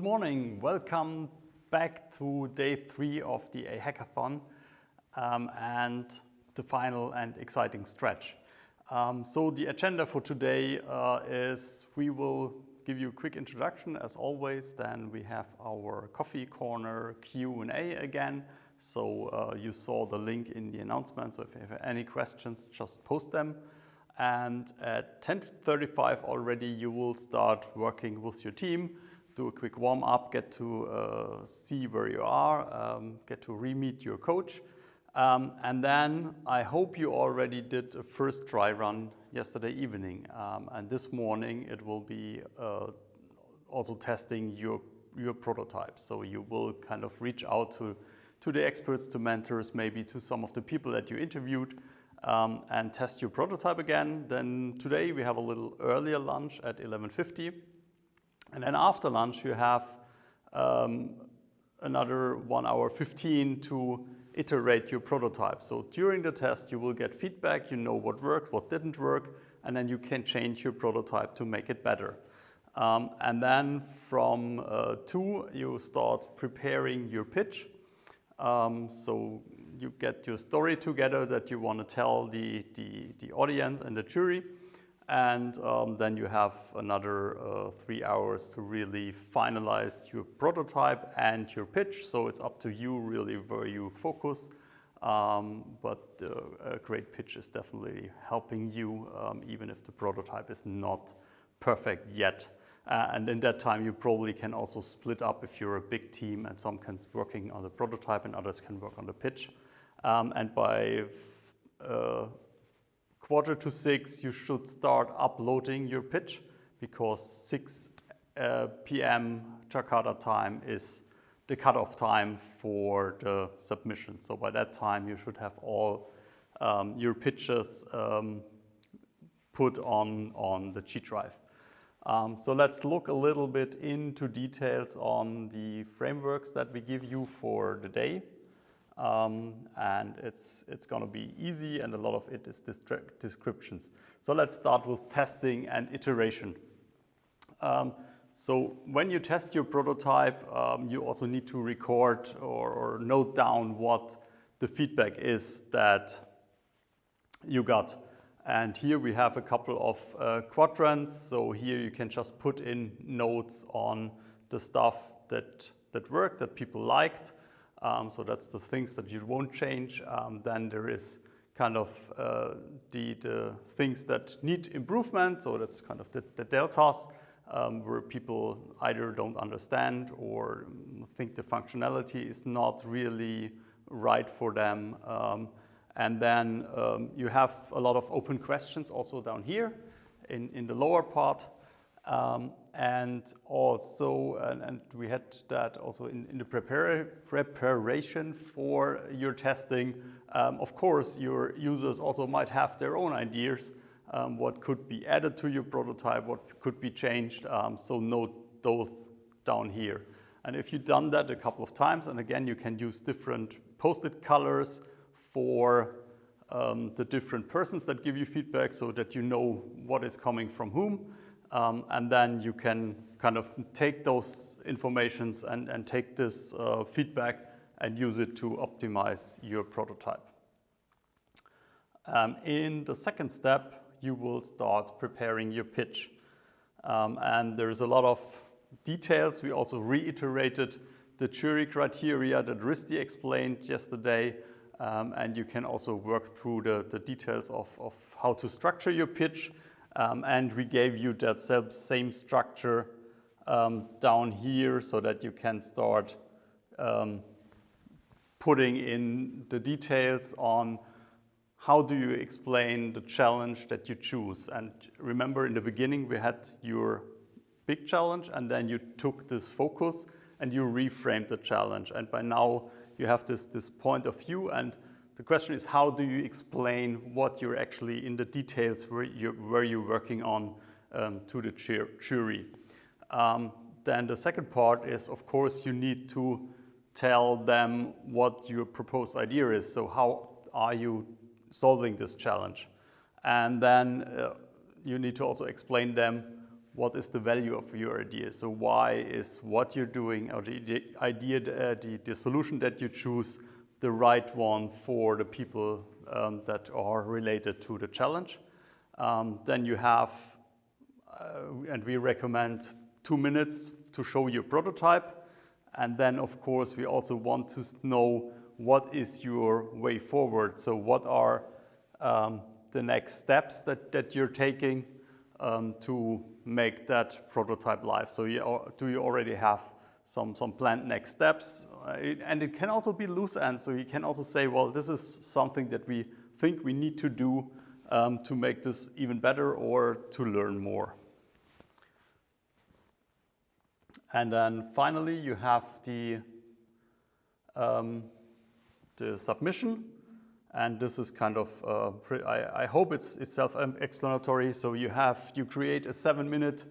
morning. Welcome back to day 3 of the AHAckathon and the final and exciting stretch. So the agenda for today is we will give you a quick introduction as always, then we have our coffee corner Q&A again. So you saw the link in the announcement, so if you have any questions, just post them. And at 10:35 already you will start working with your team, do a quick warm-up, get to see where you are, get to re-meet your coach. And then I hope you already did a first dry run yesterday evening. And this morning it will be also testing your prototype. So you will kind of reach out to the experts, to mentors, maybe to some of the people that you interviewed, and test your prototype again. Then today we have a little earlier lunch at 11:50. And then after lunch you have another 1 hour 15 to iterate your prototype. So during the test you will get feedback, you know what worked, what didn't work, and then you can change your prototype to make it better. And then from 2 you start preparing your pitch. So you get your story together that you want to tell the audience and the jury, and then you have another 3 hours to really finalize your prototype and your pitch. So it's up to you really where you focus, but a great pitch is definitely helping you even if the prototype is not perfect yet. And in that time you probably can also split up if you're a big team and some can working on the prototype and others can work on the pitch. And by 5:45 you should start uploading your pitch, because 6 p.m. Jakarta time is the cutoff time for the submission. So by that time you should have all your pitches put on the G drive. So let's look a little bit into details on the frameworks that we give you for the day. And it's going to be easy, and a lot of it is descriptions. So let's start with testing and iteration. So when you test your prototype, you also need to record or note down what the feedback is that you got. And here we have a couple of quadrants. So here you can just put in notes on the stuff that worked, that people liked. So that's the things that you won't change. Then there is kind of the things that need improvement. So that's kind of the deltas, where people either don't understand or think the functionality is not really right for them. And then you have a lot of open questions also down here in the lower part. And also, and we had that also in the preparation for your testing. Of course, your users also might have their own ideas, what could be added to your prototype, what could be changed. So note those down here. And if you've done that a couple of times, and again, you can use different post-it colors for the different persons that give you feedback, so that you know what is coming from whom. And then you can kind of take those informations and take this feedback and use it to optimize your prototype. In the second step, you will start preparing your pitch. And there's a lot of details. We also reiterated the jury criteria that Risti explained yesterday. And you can also work through the details of how to structure your pitch. And we gave you that same structure down here so that you can start putting in the details on how do you explain the challenge that you choose. And remember, in the beginning we had your big challenge, and then you took this focus and you reframed the challenge. And by now you have this point of view, and the question is, how do you explain what you're actually in the details where you're working on to the jury. Then the second part is, of course, you need to tell them what your proposed idea is. So how are you solving this challenge? And then you need to also explain them what is the value of your idea. So why is what you're doing, or the idea, the solution that you choose, the right one for the people that are related to the challenge. Then you have, and we recommend 2 minutes to show your prototype. And then, of course, we also want to know what is your way forward. So what are the next steps that you're taking to make that prototype live? So do you already have some planned next steps? And it can also be loose ends. So you can also say, well, this is something that we think we need to do to make this even better or to learn more. And then finally, you have the submission. And this is kind of, I hope it's self-explanatory. So you create a 7-minute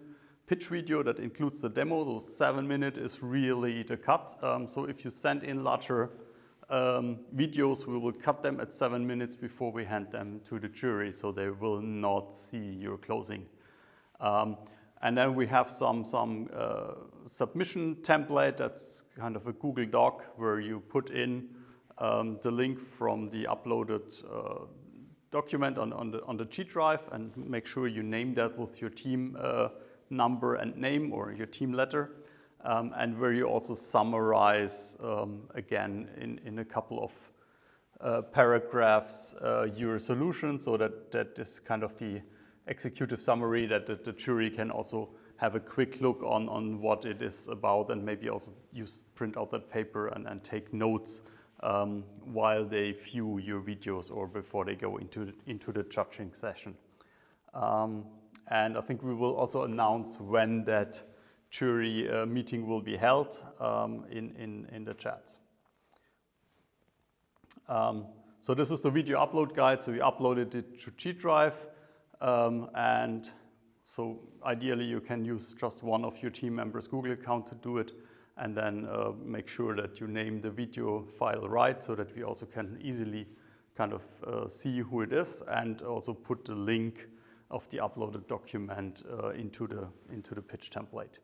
pitch video that includes the demo. So 7 minutes is really the cut. So if you send in larger videos, we will cut them at 7 minutes before we hand them to the jury, so they will not see your closing. And then we have some submission template. That's kind of a Google Doc where you put in the link from the uploaded document on the G drive, and make sure you name that with your team number and name, or your team letter, and where you also summarize again in a couple of paragraphs your solution, so that is kind of the executive summary that the jury can also have a quick look on what it is about, and maybe also print out that paper and take notes while they view your videos or before they go into the judging session. And I think we will also announce when that jury meeting will be held in the chats. So this is the video upload guide. So we uploaded it to G drive. And so ideally you can use just one of your team members' Google account to do it, and then make sure that you name the video file right, so that we also can easily kind of see who it is, and also put the link of the uploaded document into the pitch template.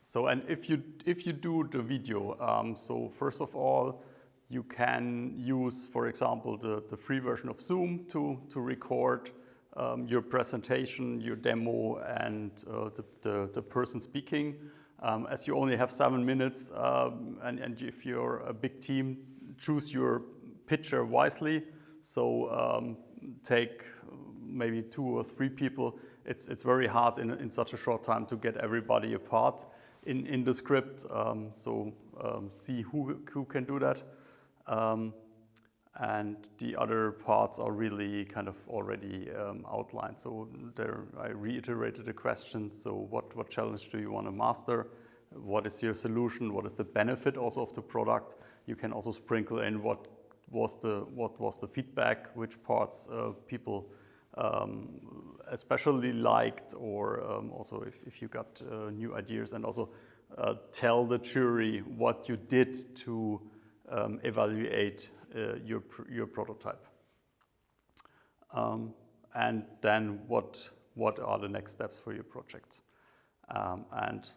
So, and if you do the video, so first of all, you can use, for example, the free version of Zoom to record your presentation, your demo, and the person speaking. As you only have 7 minutes, and if you're a big team, choose your pitcher wisely. So take maybe 2 or 3 people. It's very hard in such a short time to get everybody apart in the script. See who can do that. And the other parts are really kind of already outlined. So there I reiterated the questions. So what challenge do you want to master? What is your solution? What is the benefit also of the product? You can also sprinkle in what was the feedback, which parts people especially liked, or also if you got new ideas, and also tell the jury what you did to evaluate your prototype. And then what are the next steps for your project? And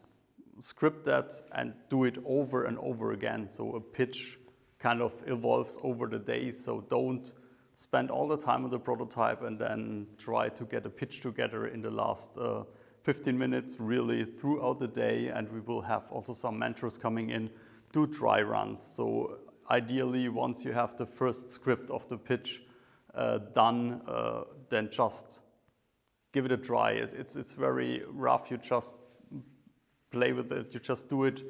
script that and do it over and over again. So a pitch kind of evolves over the days. So don't spend all the time on the prototype and then try to get a pitch together in the last 15 minutes, really throughout the day. And we will have also some mentors coming in, do dry runs. So ideally, once you have the first script of the pitch done, then just give it a try. It's very rough. You just play with it. You just do it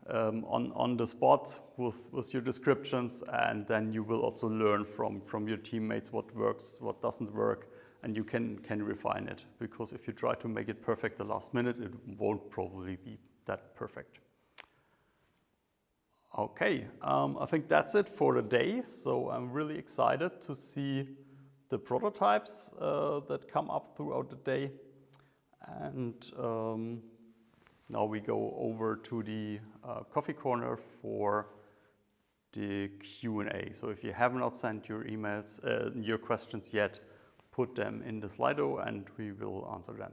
on the spot with your descriptions, and then you will also learn from your teammates what works, what doesn't work, and you can refine it. Because if you try to make it perfect the last minute, it won't probably be that perfect. Okay, I think that's it for the day. So I'm really excited to see the prototypes that come up throughout the day. And now we go over to the coffee corner for the Q&A. So if you have not sent your emails, your questions yet, put them in the Slido and we will answer them.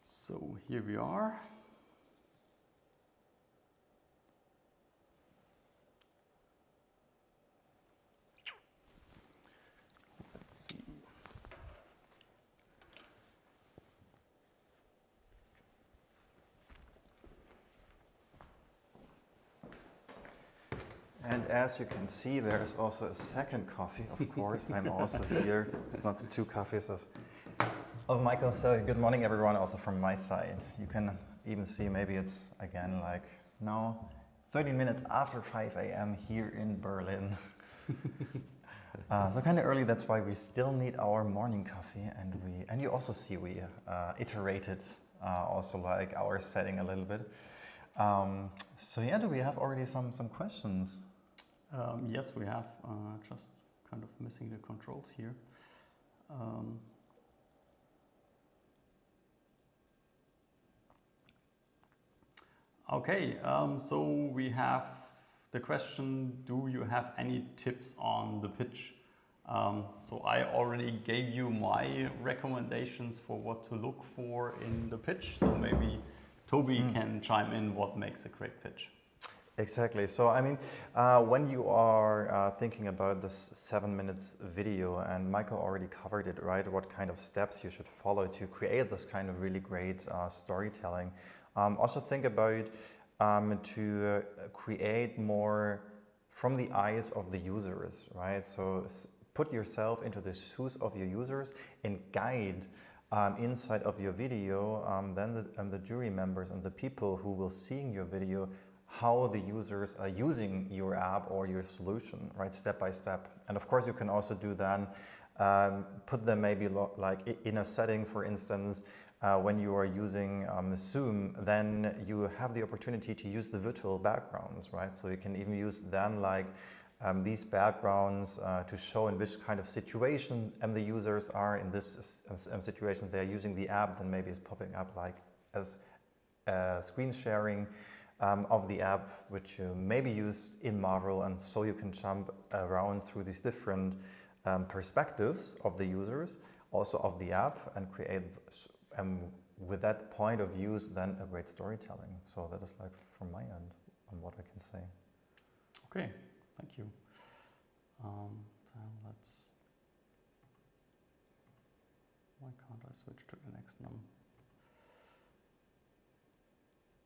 So here we are. Let's see. And as you can see, there's also a second coffee, of course. I'm also here. It's not 2 coffees of Michael. So good morning, everyone, also from my side. You can even see maybe it's again like now 13 minutes after 5 a.m. here in Berlin. So kind of early, that's why we still need our morning coffee. And you also see we iterated also like our setting a little bit. So yeah, do we have already some questions? Yes, we have. Just kind of missing the controls here. Okay, so we have the question, do you have any tips on the pitch? So I already gave you my recommendations for what to look for in the pitch. So maybe Toby can chime in what makes a great pitch. Exactly. So I mean, when you are thinking about this 7 minutes video, and Michael already covered it, right? What kind of steps you should follow to create this kind of really great storytelling. Also think about to create more from the eyes of the users, right? So put yourself into the shoes of your users and guide inside of your video then the jury members and the people who will seeing your video how the users are using your app or your solution, right, step by step. And of course you can also do then put them maybe like in a setting, for instance, when you are using Zoom, then you have the opportunity to use the virtual backgrounds, right? So you can even use then like these backgrounds to show in which kind of situation the users are in this situation. They are using the app, then maybe it's popping up like as screen sharing of the app, which you maybe use in Marvel, and so you can jump around through these different perspectives of the users, also of the app, and create with that point of view then a great storytelling. So that is like from my end on what I can say. Okay, thank you. So why can't I switch to the next number?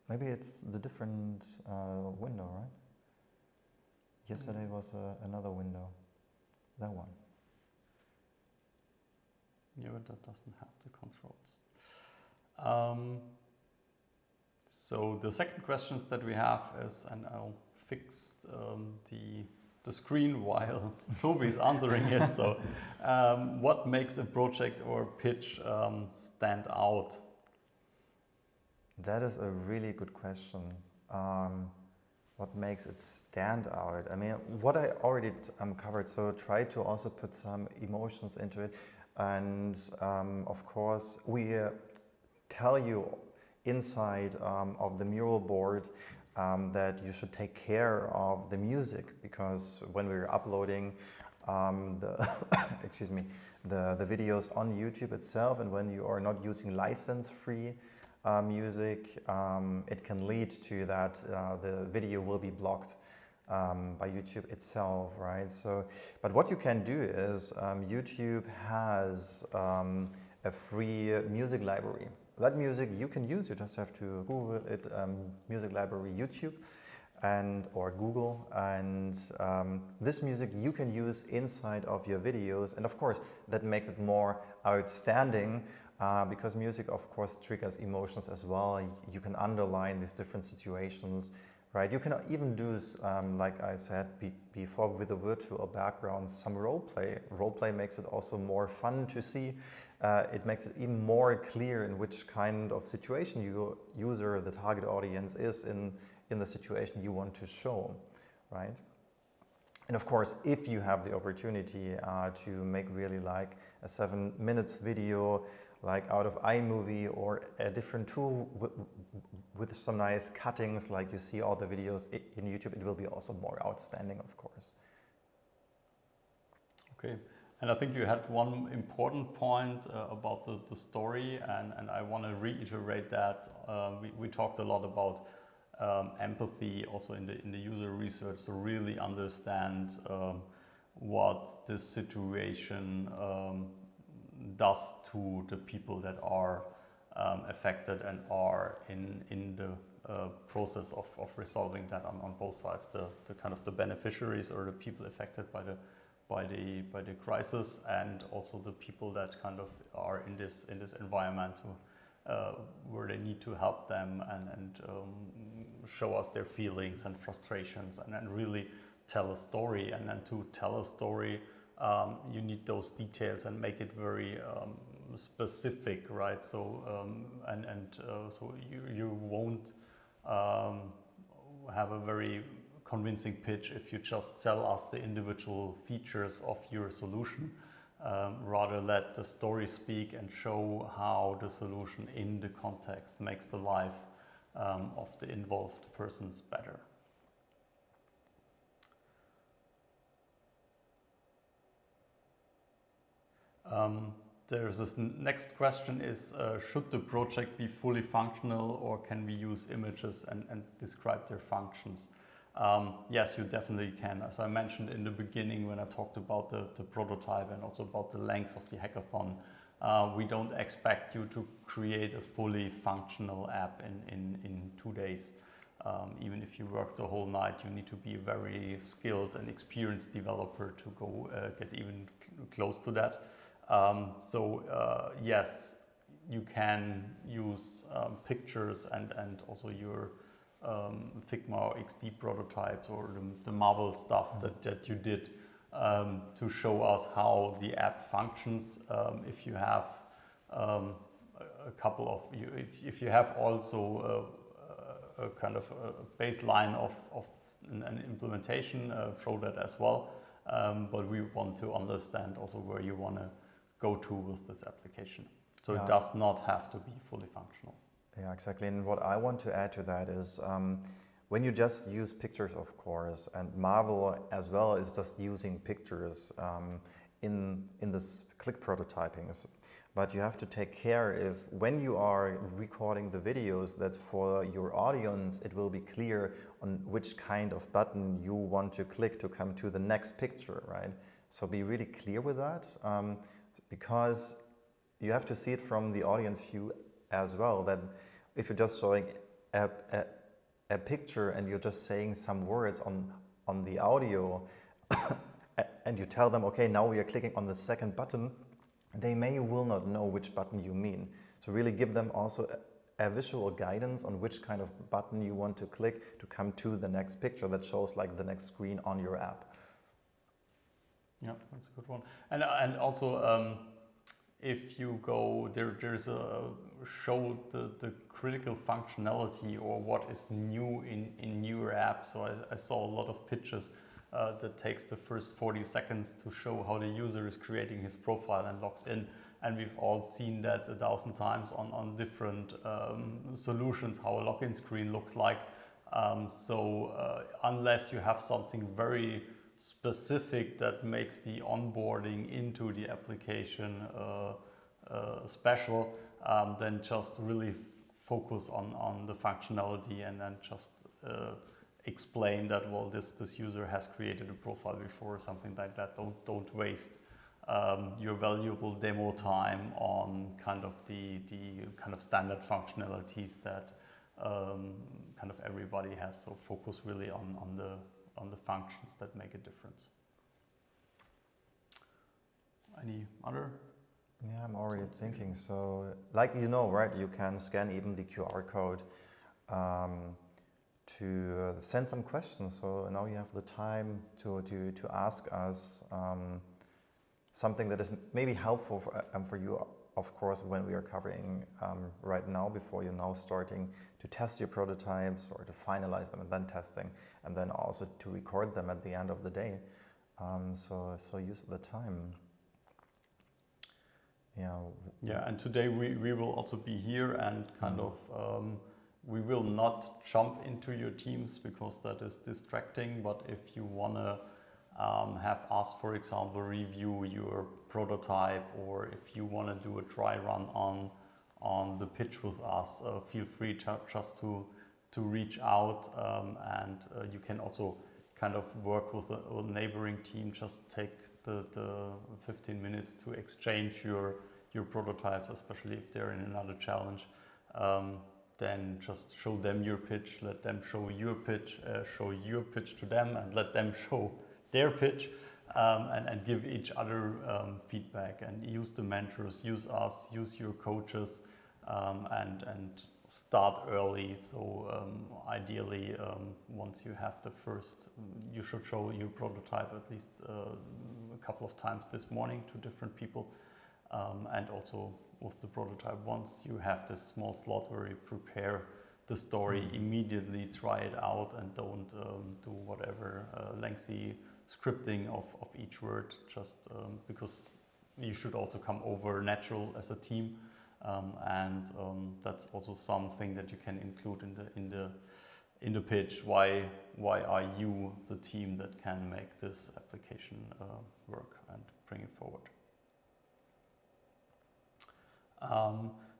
Maybe it's the different window, right? Yesterday was another window. That one. Yeah, but that doesn't have the controls. So the second questions that we have is, and I'll fix the screen while Toby is answering it. So what makes a project or pitch stand out? That is a really good question. What makes it stand out? I mean, what I already covered, so try to also put some emotions into it. And of course, we tell you inside of the mural board that you should take care of the music, because when we're uploading excuse me, the videos on YouTube itself, and when you are not using license-free music, it can lead to that the video will be blocked by YouTube itself, right? So, but what you can do is YouTube has a free music library. That music you can use, you just have to Google it, music library YouTube or Google, and this music you can use inside of your videos, and of course that makes it more outstanding because music of course triggers emotions as well. You can underline these different situations, right? You can even do, like I said before, with a virtual background, some role play. Role play makes it also more fun to see. It makes it even more clear in which kind of situation your user, the target audience, is in the situation you want to show, right? And of course, if you have the opportunity to make really like a 7 minutes video, like out of iMovie or a different tool with some nice cuttings, like you see all the videos in YouTube, it will be also more outstanding, of course. Okay, and I think you had one important point about the story, and I want to reiterate that. We talked a lot about empathy also in the user research to really understand what this situation does to the people that are affected and are in the process of resolving that on both sides, the kind of the beneficiaries or the people affected by the crisis, and also the people that kind of are in this environment where they need to help them and show us their feelings and frustrations, and then really tell a story. And then to tell a story, you need those details and make it very specific, right? So so you won't have a very convincing pitch if you just sell us the individual features of your solution. Rather let the story speak and show how the solution in the context makes the life of the involved persons better. There's this next question is, should the project be fully functional, or can we use images and describe their functions? Yes, you definitely can. As I mentioned in the beginning when I talked about the prototype and also about the length of the hackathon, we don't expect you to create a fully functional app in 2 days. Even if you work the whole night, you need to be a very skilled and experienced developer to go get even close to that. Yes, you can use pictures and also your Figma or XD prototypes or the Marvel stuff that you did to show us how the app functions. If you have a couple of, if you have also a kind of a baseline of an implementation, show that as well. But we want to understand also where you want to go to with this application. So it does not have to be fully functional. Yeah, exactly. And what I want to add to that is when you just use pictures, of course, and Marvel as well is just using pictures in this click prototypings. But you have to take care if when you are recording the videos that for your audience it will be clear on which kind of button you want to click to come to the next picture, right? So be really clear with that because you have to see it from the audience view as well, that if you're just showing a picture and you're just saying some words on the audio and you tell them, okay, now we are clicking on the second button, they will not know which button you mean. So really give them also a visual guidance on which kind of button you want to click to come to the next picture that shows like the next screen on your app. Yeah, that's a good one. And also, if you go, there's a show the critical functionality or what is new in your app. So I saw a lot of pictures that takes the first 40 seconds to show how the user is creating his profile and logs in. And we've all seen that 1,000 times on different solutions, how a login screen looks like. Unless you have something very specific that makes the onboarding into the application special, then just really focus on the functionality and then just explain that, well, this user has created a profile before or something like that. Don't waste your valuable demo time on kind of the kind of standard functionalities that kind of everybody has. So focus really on the functions that make a difference. Any other? Yeah, I'm already thinking. So, like, you know, right, you can scan even the QR code send some questions. So now you have the time to ask us something that is maybe helpful for you, of course, when we are covering right now, before you're now starting to test your prototypes or to finalize them and then testing, and then also to record them at the end of the day. So use the time. Yeah, and today we will also be here and kind of we will not jump into your teams because that is distracting, but if you want to have us, for example, review your prototype, or if you want to do a dry run on the pitch with us, feel free just to reach out, and you can also kind of work with a neighboring team. Just take the 15 minutes to exchange your prototypes, especially if they're in another challenge. Then just show them your pitch, let them show your pitch to them, and let them show their pitch, and give each other feedback, and use the mentors, use us, use your coaches, and start early. So ideally, once you have the first, you should show your prototype at least a couple of times this morning to different people, and also with the prototype, once you have this small slot where you prepare the story, immediately try it out, and don't do whatever lengthy scripting of each word, just because you should also come over natural as a team, and that's also something that you can include in the pitch. Why are you the team that can make this application work and bring it forward?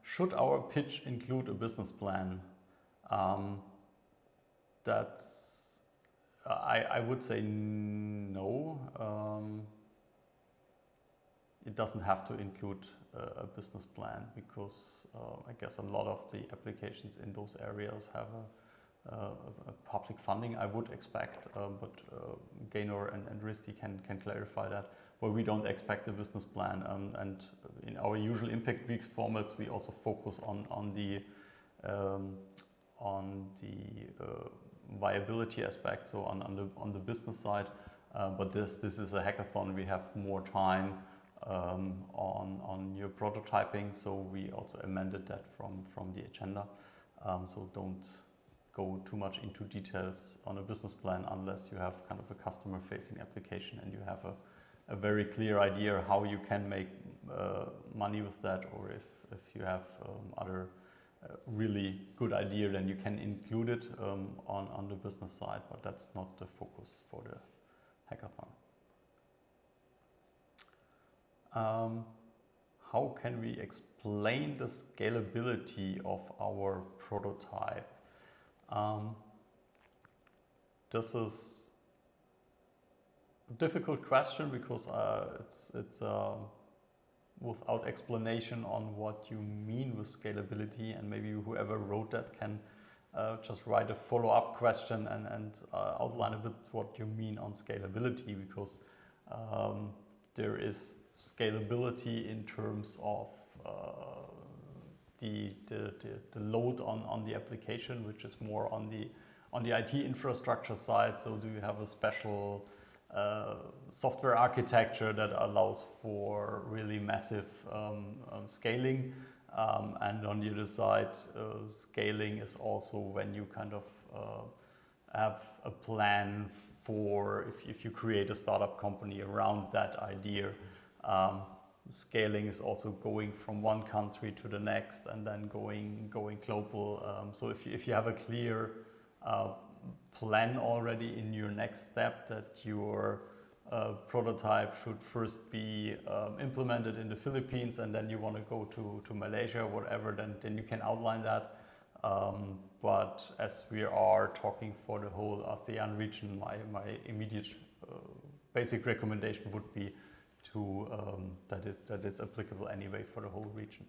Should our pitch include a business plan? I would say no. It doesn't have to include a business plan, because I guess a lot of the applications in those areas have a public funding, I would expect, but Gaynor and Risti can clarify that. But we don't expect a business plan, and in our usual Impact Week formats, we also focus on the viability aspect, so on the business side. But this is a hackathon. We have more time on your prototyping, so we also amended that from the agenda. So don't go too much into details on a business plan unless you have kind of a customer-facing application and you have a very clear idea how you can make money with that, or if you have other really good idea, then you can include it on the business side, but that's not the focus for the hackathon. How can we explain the scalability of our prototype? This is a difficult question because it's without explanation on what you mean with scalability, and maybe whoever wrote that can just write a follow-up question and outline a bit what you mean on scalability, because there is scalability in terms of the load on the application, which is more on the IT infrastructure side. So do you have a special software architecture that allows for really massive scaling? And on the other side, scaling is also when you kind of have a plan for if you create a startup company around that idea. Scaling is also going from one country to the next and then going global. So if you have a clear plan already in your next step, that your prototype should first be implemented in the Philippines and then you want to go to Malaysia or whatever, then you can outline that. But as we are talking for the whole ASEAN region, my immediate basic recommendation would be to that it's applicable anyway for the whole region.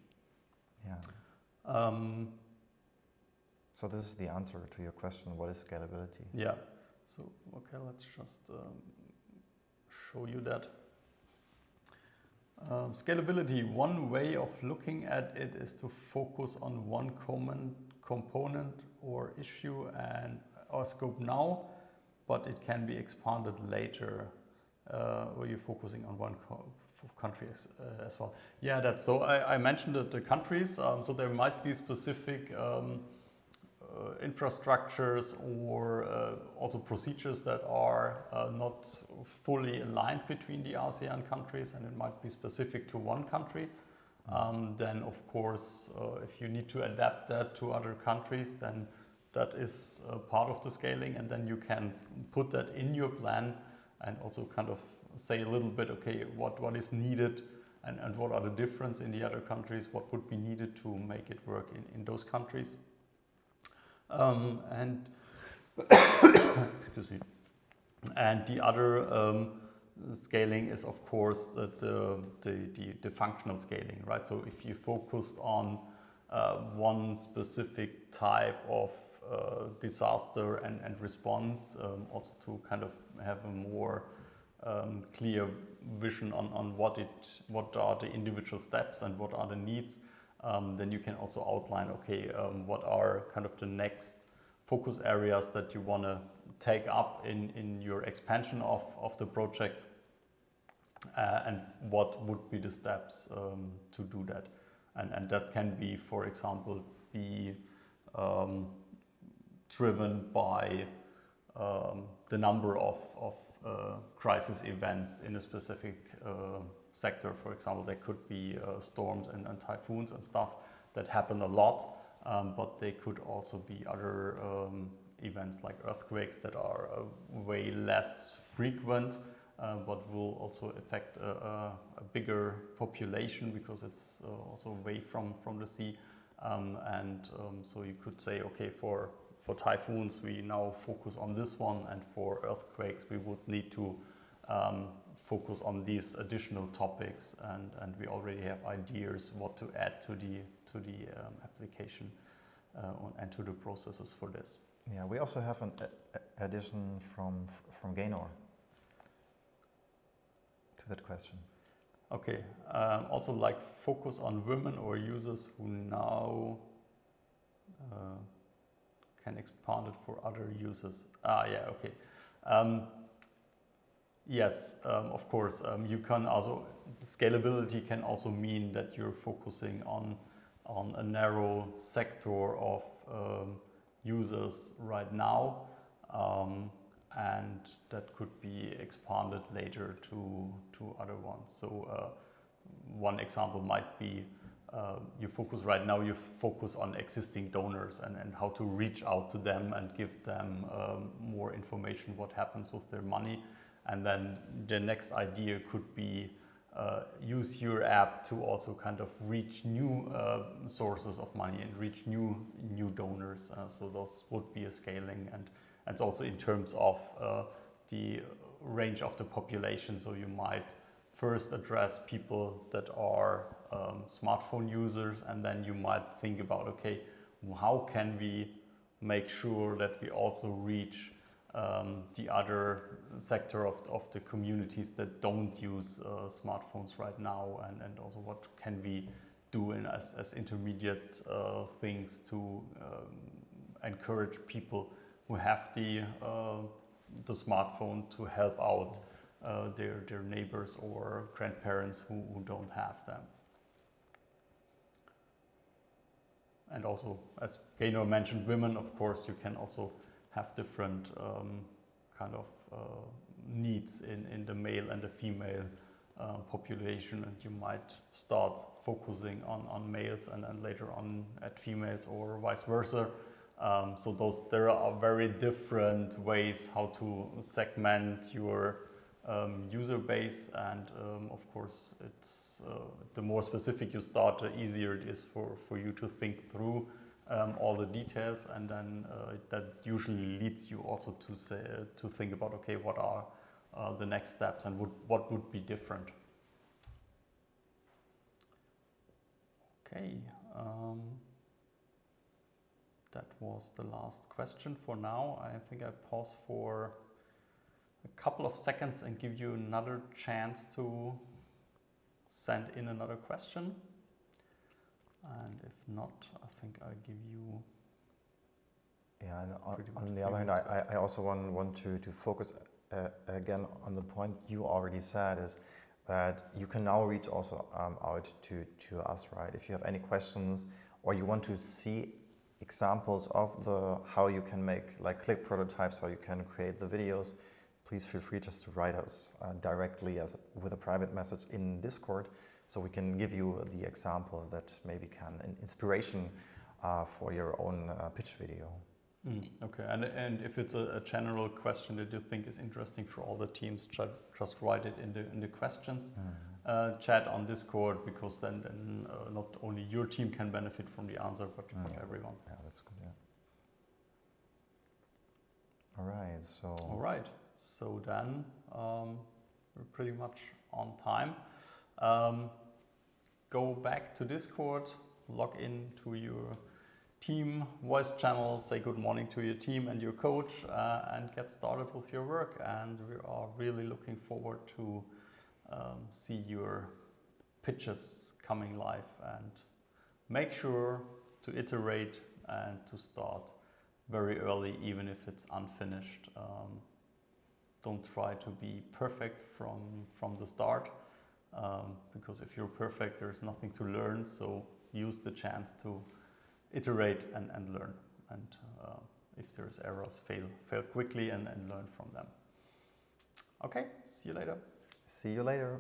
Yeah. So this is the answer to your question, what is scalability? Yeah. So, okay, let's just show you that. Scalability, one way of looking at it is to focus on one common component or issue and our scope now, but it can be expanded later, where you're focusing on one country as well. Yeah, that's so. I mentioned the countries, so there might be specific infrastructures or also procedures that are not fully aligned between the ASEAN countries, and it might be specific to one country. Then, of course, if you need to adapt that to other countries, then that is part of the scaling, and then you can put that in your plan and also kind of say a little bit, okay, what is needed and what are the difference in the other countries, what would be needed to make it work in those countries. And excuse me. And the other scaling is, of course, the functional scaling, right? So if you focused on one specific type of disaster and response, also to kind of have a more clear vision on what are the individual steps and what are the needs, then you can also outline, okay, what are kind of the next focus areas that you want to take up in your expansion of the project, and what would be the steps to do that. And that can be, for example, be driven by the number of crisis events in a specific sector. For example, there could be storms and typhoons and stuff that happen a lot, but they could also be other events like earthquakes that are way less frequent, but will also affect a bigger population because it's also away from the sea. So you could say, okay, for typhoons we now focus on this one, and for earthquakes we would need to focus on these additional topics, and we already have ideas what to add to the application and to the processes for this. Yeah, we also have an addition from Gaynor to that question. Okay, also like focus on women or users who now can expand it for other users. Yeah, okay. Yes, of course. You can also, scalability can also mean that you're focusing on a narrow sector of users right now, and that could be expanded later to other ones. So one example might be you focus on existing donors and how to reach out to them and give them more information what happens with their money. And then the next idea could be use your app to also kind of reach new sources of money and reach new donors. So those would be a scaling, and it's also in terms of the range of the population. So you might first address people that are smartphone users, and then you might think about, okay, how can we make sure that we also reach the other sector of the communities that don't use smartphones right now, and also what can we do as intermediate things to encourage people who have the smartphone to help out their neighbors or grandparents who don't have them. And also, as Gaynor mentioned, women, of course, you can also have different kind of needs in the male and the female population, and you might start focusing on males and then later on at females, or vice versa. So there are very different ways how to segment your user base, and of course it's the more specific you start, the easier it is for you to think through all the details, and then that usually leads you also to think about, okay, what are the next steps and what would be different. Okay, that was the last question for now. I think I pause for a couple of seconds and give you another chance to send in another question. And if not, I think I'll give you Yeah, and Pretty much on the 3 other hand, minutes back. I also want to focus again on the point you already said, is that you can now reach also out to us, right? If you have any questions or you want to see examples of how you can make like click prototypes, how you can create the videos, please feel free just to write us directly with a private message in Discord, so we can give you the examples that maybe can inspiration for your own pitch video. Okay, and if it's a general question that you think is interesting for all the teams, just write it in the questions chat on Discord, because then not only your team can benefit from the answer, but everyone. Yeah, that's good. Yeah. All right. So then we're pretty much on time. Go back to Discord, log into your team voice channel, say good morning to your team and your coach, and get started with your work. And we are really looking forward to see your pitches coming live, and make sure to iterate and to start very early, even if it's unfinished. Don't try to be perfect from the start, because if you're perfect, there's nothing to learn. So use the chance to iterate and learn, and if there's errors, fail quickly and learn from them. Okay, see you later. See you later.